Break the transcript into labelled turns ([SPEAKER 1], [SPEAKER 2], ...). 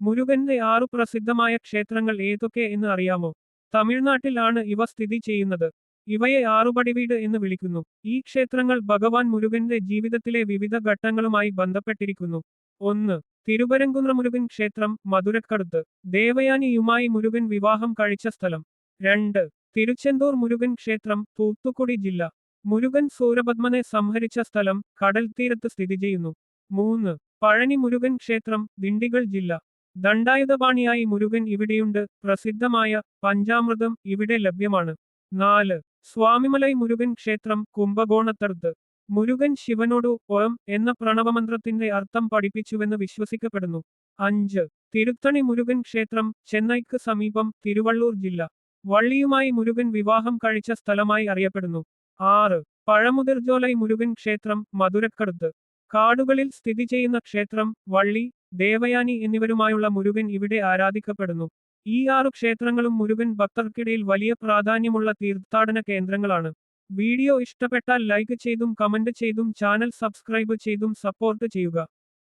[SPEAKER 1] മുരുകന്റെ 6 പ്രസിദ്ധമായ ക്ഷേത്രങ്ങൾ ഏതൊക്കെ എന്ന് അറിയാമോ? തമിഴ്നാട്ടിൽ ആണ് ഇവ സ്ഥിതി ചെയ്യുന്നത്. ഇവയെ ആറുപടിവീട് എന്ന് വിളിക്കുന്നു. ഈ ക്ഷേത്രങ്ങൾ ഭഗവാൻ മുരുകന്റെ ജീവിതത്തിലെ വിവിധ ഘട്ടങ്ങളുമായി ബന്ധപ്പെട്ടിരിക്കുന്നു. 1. തിരുവരങ്കുന്ത്ര മുരുകൻ ക്ഷേത്രം, മധുരക്കടുത്ത്. ദേവയാനിയുമായി മുരുകൻ വിവാഹം കഴിച്ച സ്ഥലം. 2. തിരുച്ചെന്തൂർ മുരുകൻ ക്ഷേത്രം, തൂത്തുക്കുടി ജില്ല. മുരുകൻ സൂരപത്മനെ സംഹരിച്ച സ്ഥലം, കടൽ തീരത്ത് സ്ഥിതി ചെയ്യുന്നു. 3. പഴനി മുരുകൻ ക്ഷേത്രം, ദിണ്ടിഗൽ ജില്ല. ദണ്ഡായുധപാണിയായി മുരുകൻ ഇവിടെയുണ്ട്. പ്രസിദ്ധമായ പഞ്ചാമൃതം ഇവിടെ ലഭ്യമാണ്. 4. സ്വാമിമലൈ മുരുകൻ ക്ഷേത്രം, കുംഭകോണത്തടുത്ത്. മുരുകൻ ശിവനോടു ഓം എന്ന പ്രണവമന്ത്രത്തിന്റെ അർത്ഥം പഠിപ്പിച്ചുവെന്ന് വിശ്വസിക്കപ്പെടുന്നു. 5. തിരുത്തണി മുരുകൻ ക്ഷേത്രം, ചെന്നൈക്ക് സമീപം, തിരുവള്ളൂർ ജില്ല. വള്ളിയുമായി മുരുകൻ വിവാഹം കഴിച്ച സ്ഥലമായി അറിയപ്പെടുന്നു. 6. പഴമുതിർജോലൈ മുരുകൻ ക്ഷേത്രം, മധുരക്കടുത്ത്. കാടുകളിൽ സ്ഥിതി ചെയ്യുന്ന ക്ഷേത്രം. വള്ളി, ദേവയാനി എന്നിവരുമായുള്ള മുരുകൻ ഇവിടെ ആരാധിക്കപ്പെടുന്നു. ഈ 6 ക്ഷേത്രങ്ങളും മുരുകൻ ഭക്തർക്കിടയിൽ വലിയ പ്രാധാന്യമുള്ള തീർത്ഥാടന കേന്ദ്രങ്ങളാണ്. വീഡിയോ ഇഷ്ടപ്പെട്ടാൽ ലൈക്ക് ചെയ്തും കമന്റ് ചെയ്തും ചാനൽ സബ്സ്ക്രൈബ് ചെയ്തും സപ്പോർട്ട് ചെയ്യുക.